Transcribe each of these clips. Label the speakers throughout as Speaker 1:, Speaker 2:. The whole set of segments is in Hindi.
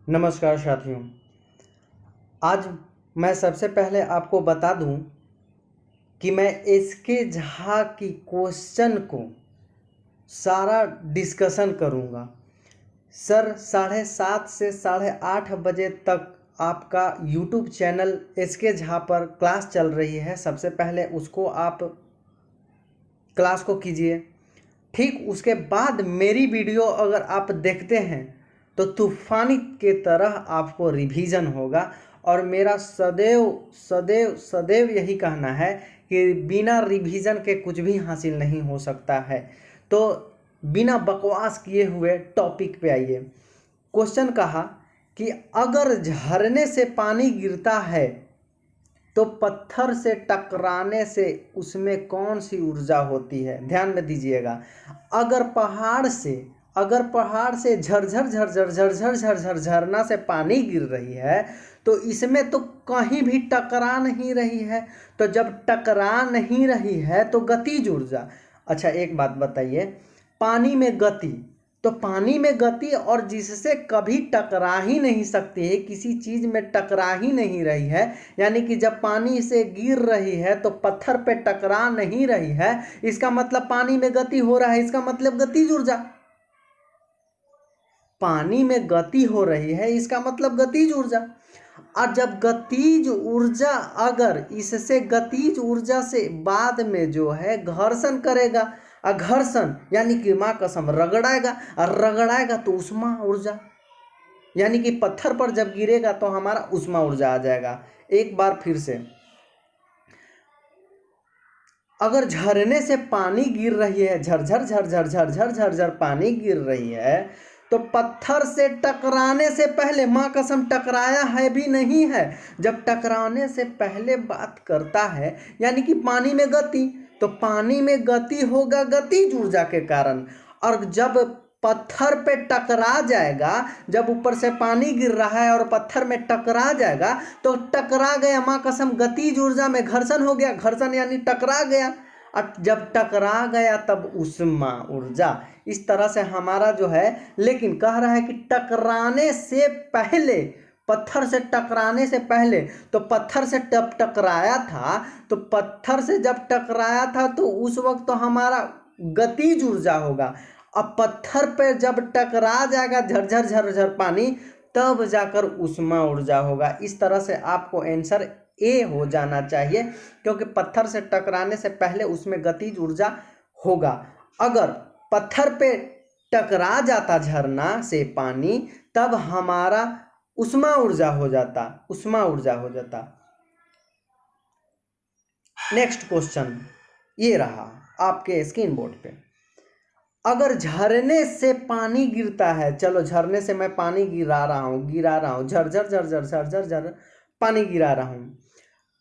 Speaker 1: नमस्कार साथियों। आज मैं सबसे पहले आपको बता दूं कि मैं एसके झा की क्वेश्चन को सारा डिस्कशन करूंगा। सर 7:30 से 8:30 बजे तक आपका यूट्यूब चैनल एसके झा पर क्लास चल रही है। सबसे पहले उसको आप क्लास को कीजिए। ठीक उसके बाद मेरी वीडियो अगर आप देखते हैं तो तूफानी के तरह आपको रिवीजन होगा। और मेरा सदैव सदैव सदैव यही कहना है कि बिना रिवीजन के कुछ भी हासिल नहीं हो सकता है। तो बिना बकवास किए हुए टॉपिक पे आइए। क्वेश्चन कहा कि अगर झरने से पानी गिरता है तो पत्थर से टकराने से उसमें कौन सी ऊर्जा होती है। ध्यान में दीजिएगा। अगर पहाड़ से झरझर झरझर झरझर झरझर झरना से पानी गिर रही है तो इसमें तो कहीं भी टकरा नहीं रही है। तो जब टकरा नहीं रही है तो गतिज ऊर्जा। अच्छा एक बात बताइए, पानी में गति, तो पानी में गति और जिससे कभी टकरा ही नहीं सकती है, किसी चीज में टकरा ही नहीं रही है, यानी कि जब पानी से गिर रही है तो पत्थर पे टकरा नहीं रही है, इसका मतलब पानी में गति हो रहा है। इसका मतलब गतिज ऊर्जा। पानी में गति हो रही है इसका मतलब गतिज ऊर्जा। और जब गतिज ऊर्जा अगर इससे गतिज ऊर्जा से बाद में जो है घर्षण करेगा, और घर्षण यानी कि माँ कसम रगड़ाएगा, और रगड़ाएगा तो उष्मा ऊर्जा, यानी कि पत्थर पर जब गिरेगा तो हमारा उष्मा ऊर्जा आ जाएगा। एक बार फिर से, अगर झरने से पानी गिर रही है, झरझर झरझर झरझर झरझर पानी गिर रही है, तो पत्थर से टकराने से पहले, माँ कसम टकराया है भी नहीं है, जब टकराने से पहले बात करता है यानी कि पानी में गति, तो पानी में गति होगा गतिज ऊर्जा के कारण। और जब पत्थर पे टकरा जाएगा, जब ऊपर से पानी गिर रहा है और पत्थर में टकरा जाएगा तो टकरा गया, माँ कसम गतिज ऊर्जा में घर्षण हो गया, घर्षण यानी टकरा गया। और जब टकरा गया तब उष्मा ऊर्जा। इस तरह से हमारा जो है, लेकिन कह रहा है कि टकराने से पहले, पत्थर से टकराने से पहले, तो पत्थर से जब टकराया था, तो पत्थर से जब टकराया था तो उस वक्त तो हमारा गतिज ऊर्जा होगा। अब पत्थर पे जब टकरा जाएगा झरझर झरझर पानी, तब जाकर उष्मा ऊर्जा होगा। इस तरह से आपको आंसर ए हो जाना चाहिए, क्योंकि पत्थर से टकराने से पहले उसमें गतिज ऊर्जा होगा। अगर पत्थर पे टकरा जाता झरना से पानी, तब हमारा उष्मा ऊर्जा हो जाता, उष्मा ऊर्जा हो जाता। नेक्स्ट क्वेश्चन ये रहा आपके स्क्रीन बोर्ड पे। अगर झरने से पानी गिरता है, चलो झरने से मैं पानी गिरा रहा हूँ, झरझर झरझर झरझर झर पानी गिरा रहा हूँ,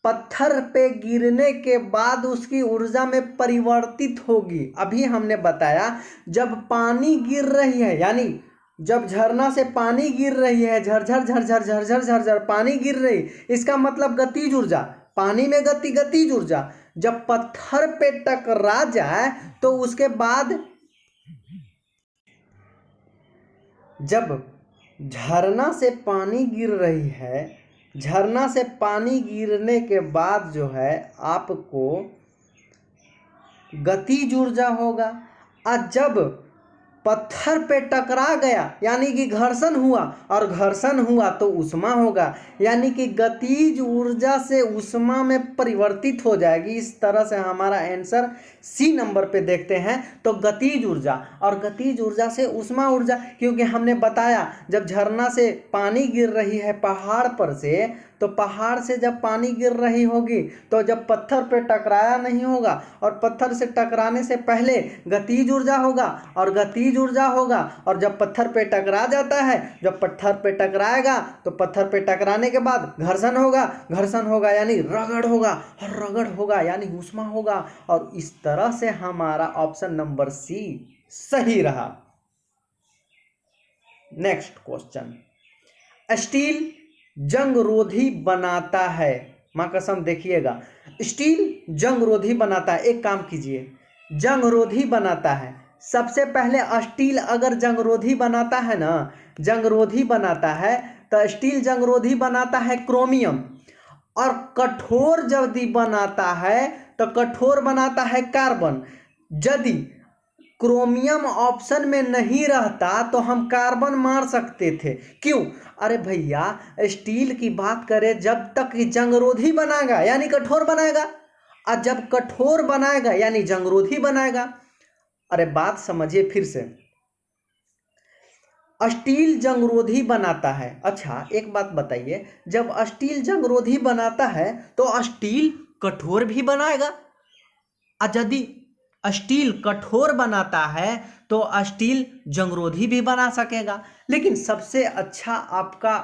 Speaker 1: पत्थर पे गिरने के बाद उसकी ऊर्जा में परिवर्तित होगी। अभी हमने बताया जब पानी गिर रही है, यानी जब झरना से पानी गिर रही है, झरझर झरझर झरझर झरझर पानी गिर रही, इसका मतलब गतिज ऊर्जा, पानी में गति गतिज ऊर्जा। जब पत्थर पे टकरा जाए तो उसके बाद, जब झरना से पानी गिर रही है, झरना से पानी गिरने के बाद जो है आपको गतिज ऊर्जा होगा। और जब पत्थर पे टकरा गया यानी कि घर्षण हुआ, और घर्षण हुआ तो उष्मा होगा, यानी कि गतिज ऊर्जा से उष्मा में परिवर्तित हो जाएगी। इस तरह से हमारा आंसर सी नंबर पे देखते हैं, तो गतिज ऊर्जा, और गतिज ऊर्जा से उष्मा ऊर्जा, क्योंकि हमने बताया जब झरना से पानी गिर रही है पहाड़ पर से, तो पहाड़ से जब पानी गिर रही होगी तो जब पत्थर पे टकराया नहीं होगा, और पत्थर से टकराने से पहले गतिज ऊर्जा होगा, और गतिज ऊर्जा होगा, और जब पत्थर पे टकरा जाता है, जब पत्थर पे टकराएगा तो पत्थर पे टकराने के बाद घर्षण होगा, घर्षण होगा यानी रगड़ होगा, और रगड़ होगा यानी उष्मा होगा। और इस तरह से हमारा ऑप्शन नंबर सी सही रहा। नेक्स्ट क्वेश्चन, स्टील जंगरोधी बनाता है, माँ कसम देखिएगा, स्टील जंगरोधी बनाता है। एक काम कीजिए, जंगरोधी बनाता है, सबसे पहले स्टील अगर जंगरोधी बनाता है ना, जंगरोधी बनाता है, तो स्टील जंगरोधी बनाता है क्रोमियम, और कठोर यदि बनाता है तो कठोर बनाता है कार्बन। यदि क्रोमियम ऑप्शन में नहीं रहता तो हम कार्बन मार सकते थे। क्यों? अरे भैया, स्टील की बात करें, जब तक जंगरोधी बनाएगा यानी कठोर बनाएगा, और जब कठोर बनाएगा यानी जंगरोधी बनाएगा। अरे बात समझिए फिर से, स्टील जंगरोधी बनाता है। अच्छा एक बात बताइए, जब स्टील जंगरोधी बनाता है तो स्टील कठोर भी बनाएगा, और यदि स्टील कठोर बनाता है तो स्टील जंगरोधी भी बना सकेगा। लेकिन सबसे अच्छा आपका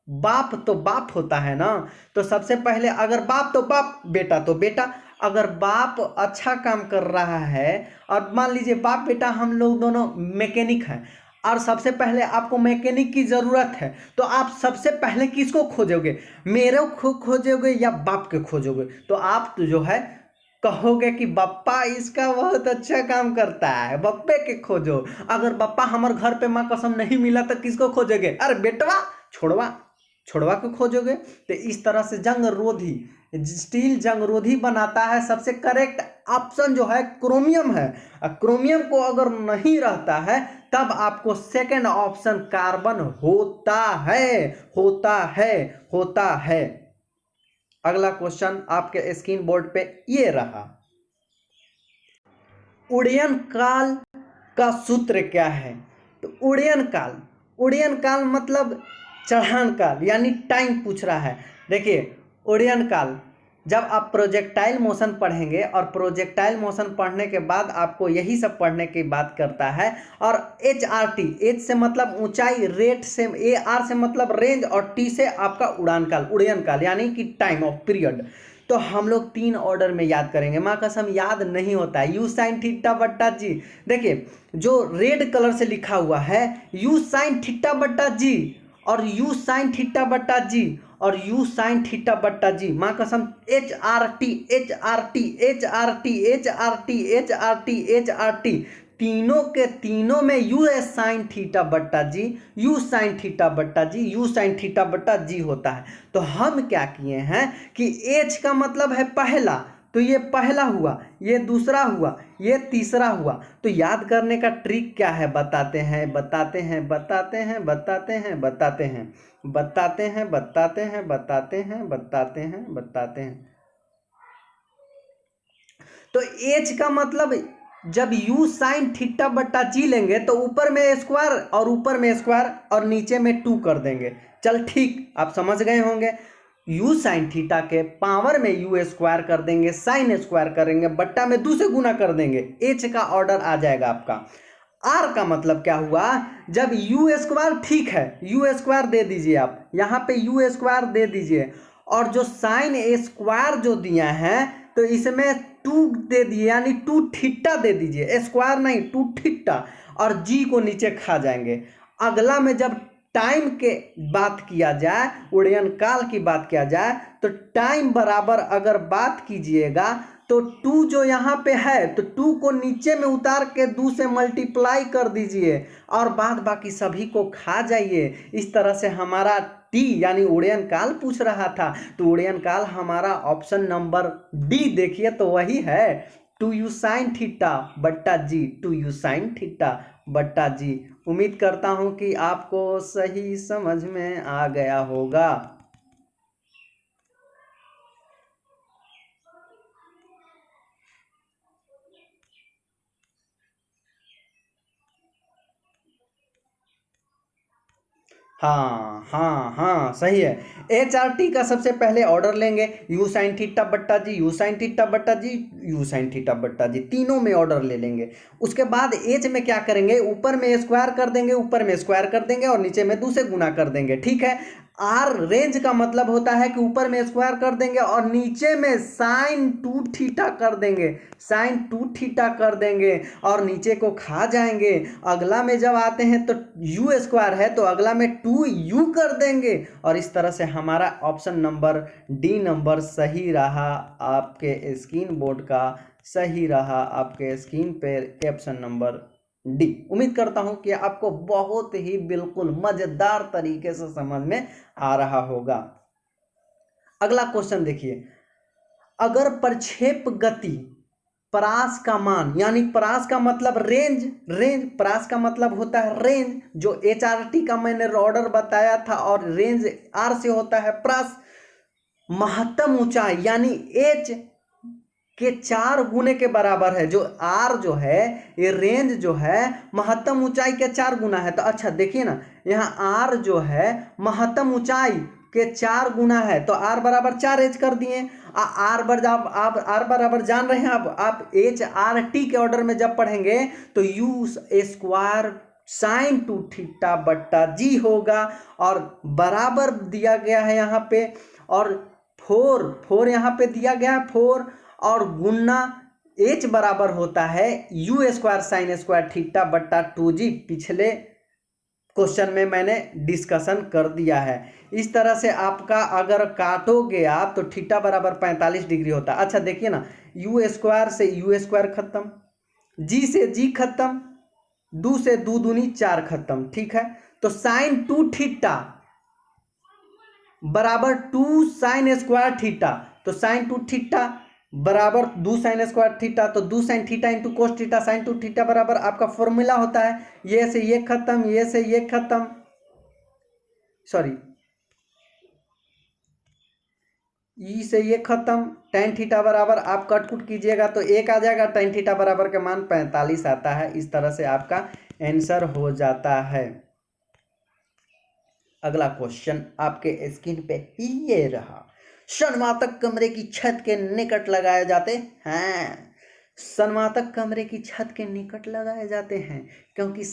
Speaker 1: बाप तो बाप होता है ना, तो सबसे पहले अगर बाप तो बाप, बेटा तो बेटा। अगर बाप अच्छा काम कर रहा है, और मान लीजिए बाप बेटा हम लोग दोनों मैकेनिक हैं, और सबसे पहले आपको मैकेनिक की ज़रूरत है, तो आप सबसे पहले किसको खोजोगे? मेरे को खोजोगे या बाप के खोजोगे? तो आप तो जो है कहोगे कि बप्पा इसका बहुत अच्छा काम करता है, बप्पे के खोजो। अगर बप्पा हमारे घर पे माँ कसम नहीं मिला तो किसको खोजोगे? अरे बेटवा छोड़वा, छोड़वा को खोजोगे। तो इस तरह से जंगरोधी, स्टील जंगरोधी बनाता है। सबसे करेक्ट ऑप्शन जो है क्रोमियम है। क्रोमियम को अगर नहीं रहता है तब आपको सेकंड ऑप्शन कार्बन होता है, होता है, होता है। अगला क्वेश्चन आपके स्क्रीन बोर्ड पे ये रहा, उड़यन काल का सूत्र क्या है? तो उड़यन काल, उड़यन काल मतलब चढ़ान काल यानी टाइम पूछ रहा है। देखिए उड़यन काल, जब आप प्रोजेक्टाइल मोशन पढ़ेंगे, और प्रोजेक्टाइल मोशन पढ़ने के बाद आपको यही सब पढ़ने की बात करता है। और HRT, एच से मतलब ऊंचाई, रेट से, AR से मतलब रेंज, और T से आपका उड़ान काल, उड़यन काल यानी कि टाइम ऑफ पीरियड। तो हम लोग 3 ऑर्डर में याद करेंगे, माँ कसम याद नहीं होता है। यू साइन थीटा बट्टा जी, देखिए जो रेड कलर से लिखा हुआ है यू साइन थीटा बट्टा जी, और यू साइन थीटा बट्टा जी, और यू साइन थीटा बट्टा जी, माँ कसम HRT, HRT, HRT, HRT, HRT, HRT, तीनों के तीनों में यू साइन थीटा बट्टा जी, यू साइन थीटा बट्टा जी, यू साइन थीटा बट्टा जी होता है। तो हम क्या किए हैं कि एच का मतलब है पहला, तो ये पहला हुआ, ये दूसरा हुआ, ये तीसरा हुआ। तो याद करने का ट्रिक क्या है बताते हैं, बताते हैं, बताते हैं, बताते हैं, बताते हैं, बताते हैं, बताते हैं, बताते हैं, बताते हैं, बताते हैं। तो एच का मतलब जब यू साइन थीटा बट्टा जी लेंगे तो ऊपर में स्क्वायर, और ऊपर में स्क्वायर, और नीचे में 2 कर देंगे। चल ठीक, आप समझ गए होंगे। यू साइन थीटा के पावर में यू स्क्वायर कर देंगे, साइन स्क्वायर करेंगे, बट्टा में 2 से गुना कर देंगे, एच का ऑर्डर आ जाएगा आपका। आर का मतलब क्या हुआ? जब यू स्क्वायर, ठीक है यू स्क्वायर दे दीजिए, आप यहाँ पे यू स्क्वायर दे दीजिए, और जो साइन स्क्वायर जो दिया है तो इसमें 2 दे दिए यानी 2 थीटा दे दीजिए, स्क्वायर नहीं 2 थीटा, और जी को नीचे खा जाएंगे। अगला में जब टाइम के बात किया जाए, उड़यन काल की बात किया जाए, तो टाइम बराबर अगर बात कीजिएगा तो 2 जो यहाँ पे है तो 2 को नीचे में उतार के 2 से मल्टीप्लाई कर दीजिए, और बाद बाकी सभी को खा जाइए। इस तरह से हमारा टी यानी उड़यन काल पूछ रहा था, तो उड़यन काल हमारा ऑप्शन नंबर डी देखिए तो वही है, 2u साइन थीटा बट्टा जी, 2u साइन थीटा बट्टा जी। उम्मीद करता हूं कि आपको सही समझ में आ गया होगा। हाँ हाँ हाँ सही है। HRT का सबसे पहले ऑर्डर लेंगे, यू साइन थीटा बट्टा जी, यू साइन थीटा बट्टा जी, यू साइन थीटा बट्टा जी, तीनों में ऑर्डर ले लेंगे। उसके बाद एच में क्या करेंगे, ऊपर में स्क्वायर कर देंगे, ऊपर में स्क्वायर कर देंगे, और नीचे में 2 से गुना कर देंगे, ठीक है। आर रेंज का मतलब होता है कि ऊपर में स्क्वायर कर देंगे और नीचे में साइन 2 थीटा कर देंगे, साइन 2 थीटा कर देंगे, और नीचे को खा जाएंगे। अगला में जब आते हैं तो यू स्क्वायर है तो अगला में 2u कर देंगे, और इस तरह से हमारा ऑप्शन नंबर डी नंबर सही रहा। आपके स्क्रीन बोर्ड का सही रहा, आपके स्क्रीन पर ऑप्शन नंबर डी। उम्मीद करता हूं कि आपको बहुत ही बिल्कुल मजेदार तरीके से समझ में आ रहा होगा। अगला क्वेश्चन देखिए, अगर प्रक्षेप गति परास का मान, यानी परास का मतलब रेंज, परास का मतलब होता है रेंज, जो HRT का मैंने ऑर्डर बताया था, और रेंज आर से होता है परास, महत्तम ऊंचाई यानी एच के 4 गुने के बराबर है। जो आर जो है, ये रेंज जो है महत्तम ऊंचाई के 4 गुना है। तो अच्छा देखिए ना, यहाँ आर जो है महत्तम ऊंचाई के 4 गुना है, तो आर बराबर 4 एच कर दिए। आर बराबर, आप आर बराबर जान रहे हैं। अब आप HRT के ऑर्डर में जब पढ़ेंगे तो यू स्क्वायर साइन 2 थीटा बट्टा जी होगा, और बराबर दिया गया है यहाँ पे, और फोर यहाँ पे दिया गया है 4, और गुना H बराबर होता है you square sine square theta बट्टा 2G। पिछले क्वेश्चन में मैंने डिस्कशन कर दिया है। इस तरह से आपका अगर काटोगे आप तो थीटा बराबर 45 डिग्री होता है। अच्छा देखिए ना, यू स्क्वायर से यू स्क्वायर खत्म, जी से जी खत्म, 2 से 2 दूनी 4 खत्म, ठीक है। तो साइन 2 थीटा बराबर 2 साइन स्क्वायर थीटा, तो साइन 2 थीटा बराबर 2 साइन स्क्वायर थीटा, तो 2 sine theta into cos theta sine 2 theta बराबर आपका फॉर्मूला होता है ये से ये खत्म, ये से ये खत्म, सॉरी ई से ये खत्म, tan थीटा बराबर आप कट कुट कीजिएगा तो 1 आ जाएगा, tan थीटा बराबर का मान 45 आता है। इस तरह से आपका आंसर हो जाता है। अगला क्वेश्चन आपके स्क्रीन पे ये रहा, सनमातक कमरे की छत के निकट लगाए जाते हैं। सनमातक कमरे की छत के निकट लगाए जाते हैं क्योंकि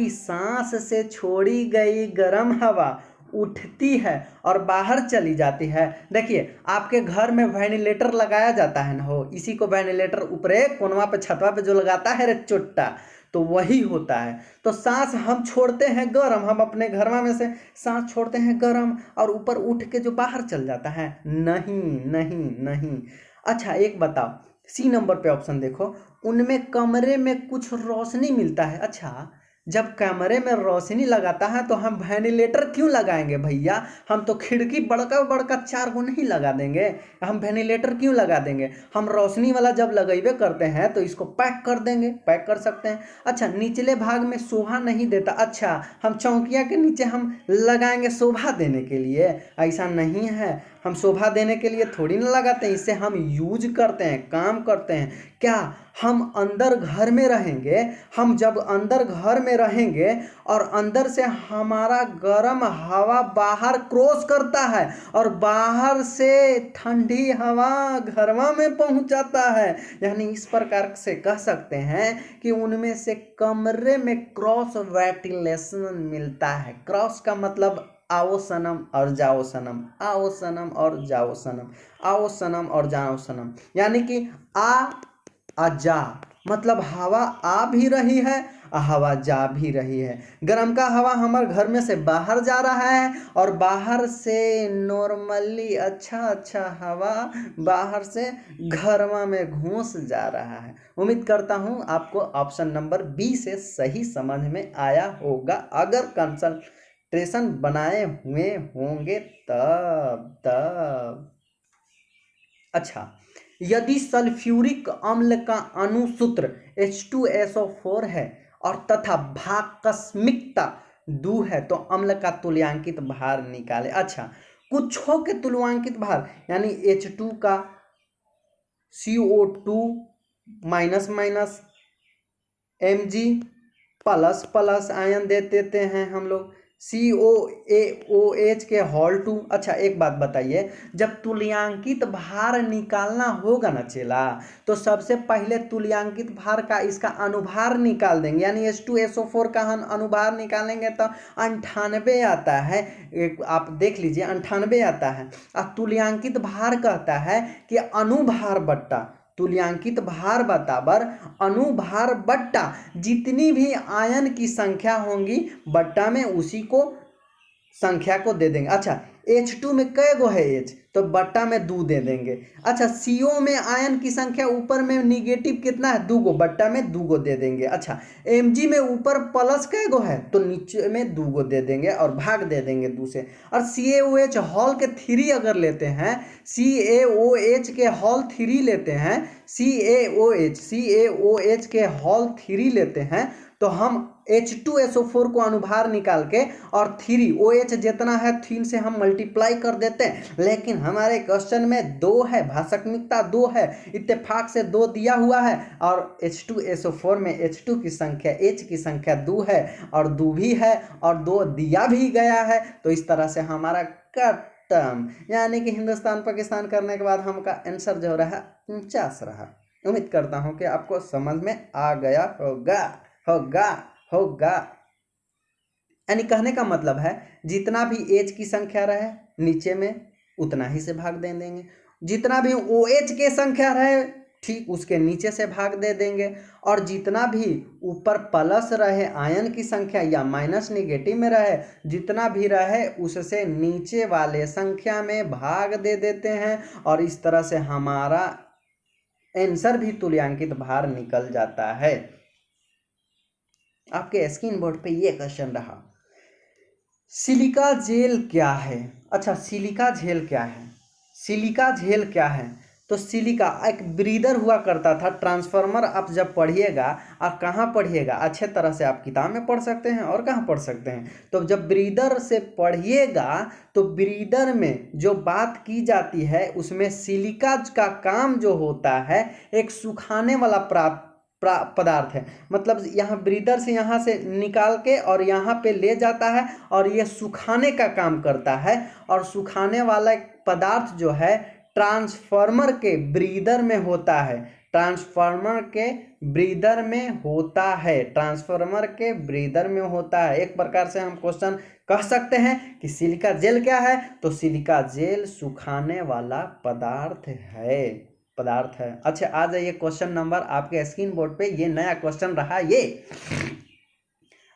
Speaker 1: सांस से छोड़ी गई गर्म हवा उठती है और बाहर चली जाती है। देखिए आपके घर में वेंटिलेटर लगाया जाता है ना, हो इसी को वेंटिलेटर ऊपरे कोनवा पे छतवा पे जो लगाता है रे चोट्टा, तो वही होता है। तो सांस हम छोड़ते हैं गरम, हम अपने घर में से सांस छोड़ते हैं गरम और ऊपर उठ के जो बाहर चल जाता है, नहीं नहीं नहीं। अच्छा एक बताओ, सी नंबर पे ऑप्शन देखो, उनमें कमरे में कुछ रोशनी मिलता है। अच्छा जब कमरे में रोशनी लगाता है तो हम वेंटिलेटर क्यों लगाएंगे भैया, हम तो खिड़की बड़का बड़का 4 गो नहीं लगा देंगे, हम वेंटिलेटर क्यों लगा देंगे। हम रोशनी वाला जब लगेबे करते हैं तो इसको पैक कर देंगे, पैक कर सकते हैं। अच्छा निचले भाग में शोभा नहीं देता, अच्छा हम चौकिया के नीचे हम लगाएंगे शोभा देने के लिए, ऐसा नहीं है, हम शोभा देने के लिए थोड़ी ना लगाते हैं, इससे हम यूज करते हैं, काम करते हैं। क्या हम अंदर घर में रहेंगे, हम जब अंदर घर में रहेंगे और अंदर से हमारा गर्म हवा बाहर क्रॉस करता है और बाहर से ठंडी हवा घरवा में पहुंच जाता है, यानी इस प्रकार से कह सकते हैं कि उनमें से कमरे में क्रॉस वेंटिलेशन मिलता है। क्रॉस का मतलब आओ सनम और जाओ सनम, आओ सनम और जाओ सनम, आओ सनम और जाओ सनम, यानी कि आ जा मतलब हवा आ भी रही है, हवा जा भी रही है। गर्म का हवा हमारे घर में से बाहर जा रहा है और बाहर से नॉर्मली अच्छा हवा बाहर से घरवा में घुस जा रहा है। उम्मीद करता हूँ आपको ऑप्शन नंबर बी से सही समझ में आया होगा, अगर कंसंट्रेशन बनाए हुए होंगे तब। अच्छा यदि सल्फ्यूरिक अम्ल का अणुसूत्र H2SO4 है और तथा भाकस्मिकता 2 है तो अम्ल का तुल्यांकित भार निकाले। अच्छा कुछों के तुल्यांकित भार यानी H2 का CO2 minus minus Mg plus ion दे देते हैं हम लोग, COOH के होल 2। अच्छा एक बात बताइए, जब तुल्यांकित भार निकालना होगा ना चेला, तो सबसे पहले तुल्यांकित भार का इसका अनुभार निकाल देंगे, यानी H2SO4 का हम अनुभार निकालेंगे तो 98 आता है, आप देख लीजिए 98 आता है। और तुल्यांकित भार कहता है कि अनुभार बट्टा तुल्यांकित भार बराबर अनुभार बट्टा जितनी भी आयन की संख्या होंगी बट्टा में उसी को संख्या को दे देंगे। अच्छा H2 में कै गो है H, तो बट्टा में 2 दे देंगे। अच्छा, CO में आयन की संख्या ऊपर में निगेटिव कितना है, 2 गो, बट्टा में 2 गो दे देंगे। अच्छा, Mg में ऊपर प्लस कै गो है, तो नीचे में 2 गो दे देंगे और भाग दे देंगे 2 से। और CaOH हॉल के 3 अगर लेते हैं, CaOH के हॉल 3 लेते हैं, CaOH के हॉल 3 लेते हैं, तो हम H2SO4 को अनुभार निकाल के और 3 OH जितना है 3 से हम मल्टीप्लाई कर देते हैं। लेकिन हमारे क्वेश्चन में 2 है, भाषात्मकता 2 है, इत्तेफाक से 2 दिया हुआ है, और H2SO4 में H2 की संख्या, H की संख्या 2 है और 2 भी है और 2 दिया भी गया है। तो इस तरह से हमारा टर्म यानी कि हिंदुस्तान पाकिस्तान करने के बाद हमका आंसर जो रहा 49 रहा। उम्मीद करता हूं कि आपको समझ में आ गया होगा। यानी कहने का मतलब है जितना भी एच की संख्या रहे नीचे में उतना ही से भाग दे देंगे, जितना भी OH की संख्या रहे ठीक उसके नीचे से भाग दे देंगे, और जितना भी ऊपर प्लस रहे आयन की संख्या या माइनस निगेटिव में रहे, जितना भी रहे उससे नीचे वाले संख्या में भाग दे देते हैं, और इस तरह से हमारा आंसर भी तुल्यांकित भार निकल जाता है। आपके स्क्रीन बोर्ड पे ये क्वेश्चन रहा, सिलिका जेल क्या है। अच्छा, सिलिका जेल क्या है, सिलिका जेल क्या है, तो सिलिका एक ब्रीदर हुआ करता था। ट्रांसफार्मर आप जब पढ़िएगा, आप कहाँ पढ़िएगा, अच्छे तरह से आप किताब में पढ़ सकते हैं और कहाँ पढ़ सकते हैं, तो जब ब्रीदर से पढ़िएगा तो ब्रीदर में जो बात की जाती है उसमें सिलिका का काम जो होता है एक सुखाने वाला पदार्थ है। मतलब यहाँ ब्रीदर से यहाँ से निकाल के और यहाँ पे ले जाता है और ये सुखाने का काम करता है, और सुखाने वाला पदार्थ जो है ट्रांसफार्मर के ब्रीदर में होता है, ट्रांसफार्मर के ब्रीदर में होता है, ट्रांसफार्मर के ब्रीदर में होता है। एक प्रकार से हम क्वेश्चन कह सकते हैं कि सिलिका जेल क्या है, तो सिलिका जेल सुखाने वाला पदार्थ है। अच्छा, आ जाइए क्वेश्चन नंबर आपके स्क्रीन बोर्ड पे, ये नया क्वेश्चन रहा, ये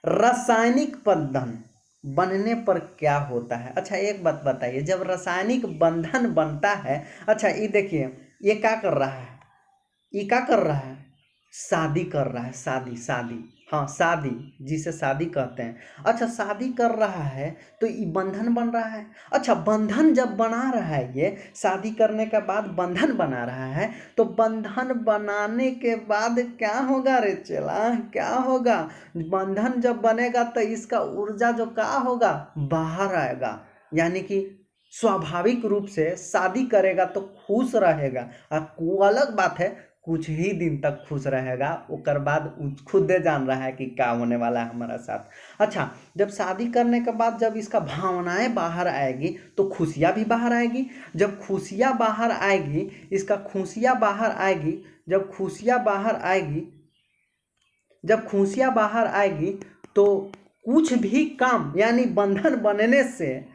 Speaker 1: रासायनिक बंधन बनने पर क्या होता है। अच्छा, एक बात बताइए, जब रासायनिक बंधन बनता है, अच्छा ये देखिए ये क्या कर रहा है, ये क्या कर रहा है, शादी कर रहा है, शादी, हाँ शादी, जिसे शादी कहते हैं। अच्छा, शादी कर रहा है तो ये बंधन बन रहा है। अच्छा, बंधन जब बना रहा है, ये शादी करने के बाद बंधन बना रहा है, तो बंधन बनाने के बाद क्या होगा रे चेला, क्या होगा, बंधन जब बनेगा तो इसका ऊर्जा जो क्या होगा बाहर आएगा, यानी कि स्वाभाविक रूप से शादी करेगा तो खुश रहेगा। वो अलग बात है, कुछ ही दिन तक खुश रहेगा, उसके बाद खुद जान रहा है कि क्या होने वाला है हमारा साथ। अच्छा, जब शादी करने के बाद जब इसका भावनाएं बाहर आएगी तो खुशियाँ भी बाहर आएगी। जब खुशियाँ बाहर आएगी, इसका खुशियाँ बाहर आएगी, जब खुशियाँ बाहर आएगी तो कुछ भी काम यानी बंधन बनने से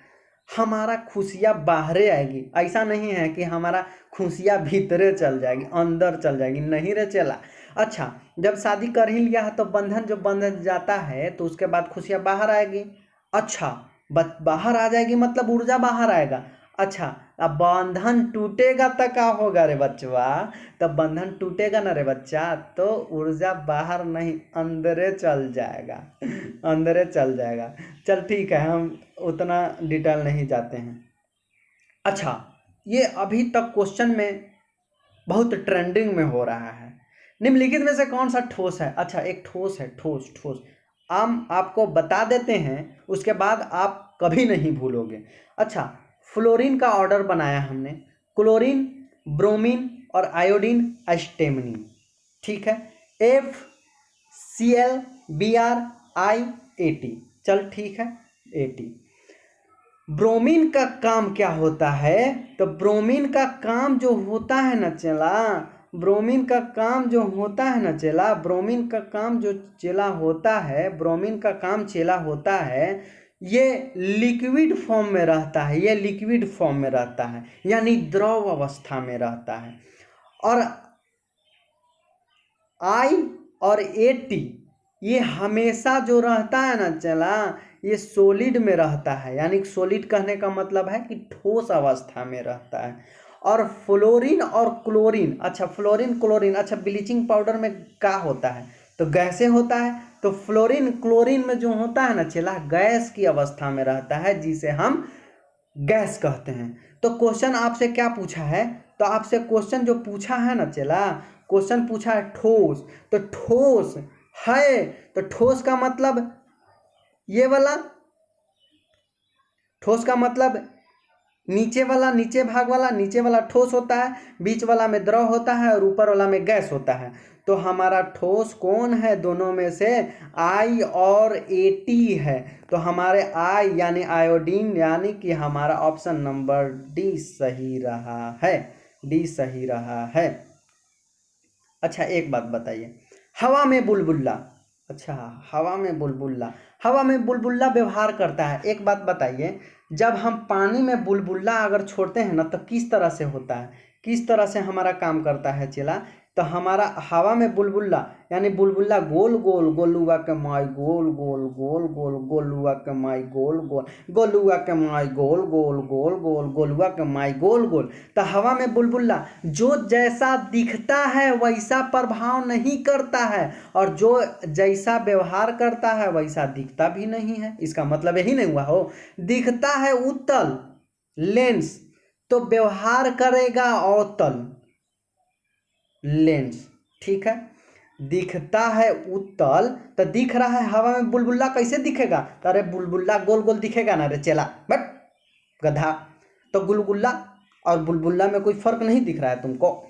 Speaker 1: हमारा खुशियाँ बाहरे आएगी। ऐसा नहीं है कि हमारा खुशियाँ भीतरे चल जाएगी, अंदर चल जाएगी, नहीं रे चला। अच्छा, जब शादी कर ही लिया है तो बंधन जब बंध जाता है तो उसके बाद खुशियाँ बाहर आएगी। अच्छा, बाहर आ जाएगी मतलब ऊर्जा बाहर आएगा। अच्छा, अब बंधन टूटेगा तो क्या होगा रे बच्चा, तब बंधन टूटेगा ना रे बच्चा, तो ऊर्जा बाहर नहीं अंदरे चल जाएगा, अंदरे चल जाएगा। चल ठीक है, हम उतना डिटेल नहीं जाते हैं। अच्छा, ये अभी तक क्वेश्चन में बहुत ट्रेंडिंग में हो रहा है, निम्नलिखित में से कौन सा ठोस है। अच्छा, एक ठोस है, ठोस हम आपको बता देते हैं, उसके बाद आप कभी नहीं भूलोगे। अच्छा, फ्लोरीन का ऑर्डर बनाया हमने, क्लोरीन, ब्रोमीन और आयोडीन, एस्टेमनी, ठीक है, FCl, Br, I, AT, चल ठीक है, AT। ब्रोमीन का काम क्या होता है, तो ब्रोमीन का काम जो होता है ना चेला, ब्रोमीन का काम जो होता है ना चेला, ब्रोमीन का काम जो चेला होता है, ब्रोमीन का काम चेला होता है, ये लिक्विड फॉर्म में रहता है, ये लिक्विड फॉर्म में रहता है, यानी द्रव अवस्था में रहता है। और I और AT ये हमेशा जो रहता है ना चला, ये सॉलिड में रहता है, यानी सॉलिड कहने का मतलब है कि ठोस अवस्था में रहता है। और फ्लोरीन और क्लोरीन, अच्छा फ्लोरीन क्लोरीन, अच्छा ब्लीचिंग पाउडर में क्या होता है, तो गैसे होता है। तो फ्लोरीन क्लोरीन में जो होता है ना चेला, गैस की अवस्था में रहता है, जिसे हम गैस कहते हैं। तो क्वेश्चन आपसे क्या पूछा है, तो आपसे क्वेश्चन जो पूछा है ना चेला, क्वेश्चन पूछा है ठोस, तो ठोस है, तो ठोस का मतलब ये वाला, ठोस का मतलब नीचे वाला, नीचे भाग वाला, नीचे वाला ठोस होता है, बीच वाला में द्रव होता है और ऊपर वाला में गैस होता है। तो हमारा ठोस कौन है दोनों में से, आई और एटी है। तो हमारे आई यानी आयोडीन, यानी कि हमारा ऑप्शन नंबर डी सही रहा है, डी सही रहा है। अच्छा एक बात बताइए, हवा में बुलबुल्ला, अच्छा हवा में बुलबुल्ला, हवा में बुलबुल्ला व्यवहार करता है। एक बात बताइए, जब हम पानी में बुलबुल्ला अगर छोड़ते हैं ना तो किस तरह से होता है, किस तरह से हमारा काम करता है चेला, तो हमारा हवा में बुलबुल्ला यानी बुलबुल्ला गोल गोल, गोलुआ के माई गोल गोल, गोल गोल गोलुआ के माई गोल गोल, गोलुआ के माई गोल गोल, गोल गोल गोलुआ के माई गोल गोल। तो हवा में बुलबुल्ला जो जैसा दिखता है वैसा प्रभाव नहीं करता है, और जो जैसा व्यवहार करता है वैसा दिखता भी नहीं है। इसका मतलब यही नहीं हुआ हो, दिखता है उत्तल लेंस तो व्यवहार करेगा अवतल लेंस, ठीक है। दिखता है उत्तल तो दिख रहा है, हवा में बुलबुल्ला कैसे दिखेगा, तो अरे बुलबुल्ला गोल गोल दिखेगा ना रे चेला, बट गधा। तो गुलगुल्ला और बुलबुल्ला में कोई फर्क नहीं दिख रहा है तुमको।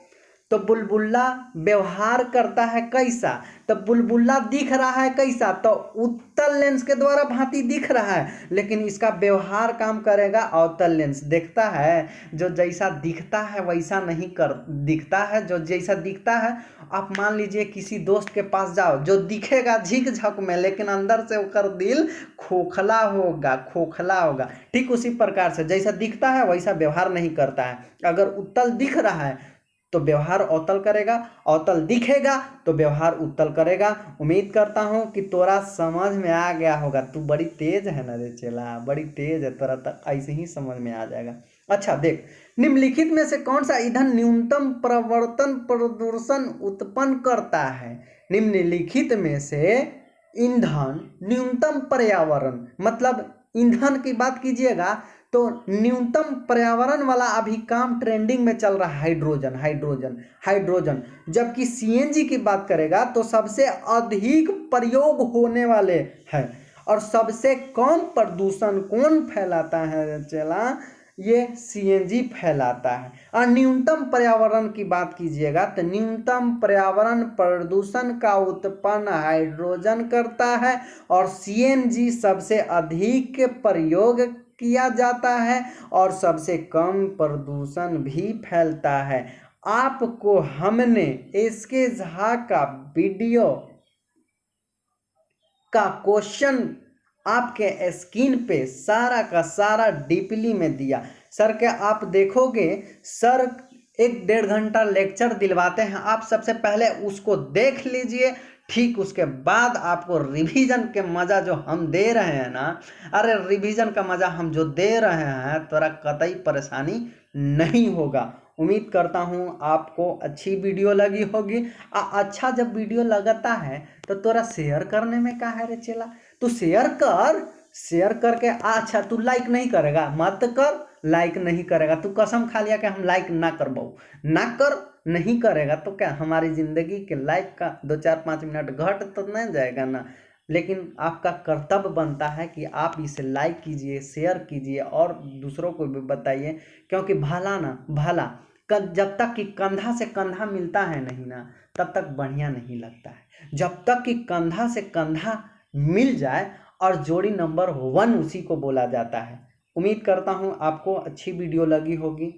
Speaker 1: तो बुलबुल्ला व्यवहार करता है कैसा, तो बुलबुल्ला दिख रहा है कैसा, तो उत्तल लेंस के द्वारा भांति दिख रहा है, लेकिन इसका व्यवहार काम करेगा अवतल लेंस। देखता है जो जैसा दिखता है वैसा नहीं कर दिखता है, जो जैसा दिखता है। आप मान लीजिए किसी दोस्त के पास जाओ, जो दिखेगा झिक झक में, लेकिन अंदर से उसका दिल खोखला होगा, खोखला होगा। ठीक उसी प्रकार से जैसा दिखता है वैसा व्यवहार नहीं करता है। अगर उत्तल दिख रहा है तो व्यवहार अवतल करेगा, अवतल दिखेगा तो व्यवहार उत्तल करेगा। उम्मीद करता हूं कि तोरा समझ में आ गया होगा। तू बड़ी तेज है ना रे चेला, बड़ी तेज है, तोरा तक ऐसे ही समझ में आ जाएगा। अच्छा देख, निम्नलिखित में से कौन सा ईंधन न्यूनतम प्रवर्तन प्रदूषण उत्पन्न करता है। निम्नलिखित में से ईंधन न्यूनतम पर्यावरण, मतलब ईंधन की बात कीजिएगा तो न्यूनतम पर्यावरण वाला अभी काम ट्रेंडिंग में चल रहा है हाइड्रोजन, हाइड्रोजन, हाइड्रोजन। जबकि सीएनजी की बात करेगा तो सबसे अधिक प्रयोग होने वाले हैं, और सबसे कम प्रदूषण कौन फैलाता है चला, ये सीएनजी फैलाता है। और न्यूनतम पर्यावरण की बात कीजिएगा तो न्यूनतम पर्यावरण प्रदूषण का उत्पन्न हाइड्रोजन करता है, और सीएनजी सबसे अधिक प्रयोग किया जाता है और सबसे कम प्रदूषण भी फैलता है। आपको हमने एसके झा का वीडियो का क्वेश्चन आपके स्क्रीन पे सारा का सारा डीपली में दिया। सर के आप देखोगे, सर 1-1.5 घंटा लेक्चर दिलवाते हैं, आप सबसे पहले उसको देख लीजिए। ठीक उसके बाद आपको रिवीजन के मज़ा जो हम दे रहे हैं ना, अरे रिवीजन का मज़ा हम जो दे रहे हैं तोरा कतई परेशानी नहीं होगा। उम्मीद करता हूँ आपको अच्छी वीडियो लगी होगी। अच्छा जब वीडियो लगता है तो तोरा शेयर करने में क्या है रे चेला, तू शेयर कर, शेयर करके अच्छा तू लाइक नहीं करेगा, मत कर, लाइक नहीं करेगा, तू कसम खा लिया कि हम लाइक ना कर पाऊ, ना कर, नहीं करेगा तो क्या हमारी ज़िंदगी के लाइक का 2-4-5 मिनट घट तो नहीं जाएगा ना। लेकिन आपका कर्तव्य बनता है कि आप इसे लाइक कीजिए, शेयर कीजिए और दूसरों को भी बताइए, क्योंकि भला ना भला जब तक कि कंधा से कंधा मिलता है नहीं ना, तब तक बढ़िया नहीं लगता है। जब तक कि कंधा से कंधा मिल जाए और जोड़ी नंबर 1 उसी को बोला जाता है। उम्मीद करता हूँ आपको अच्छी वीडियो लगी होगी।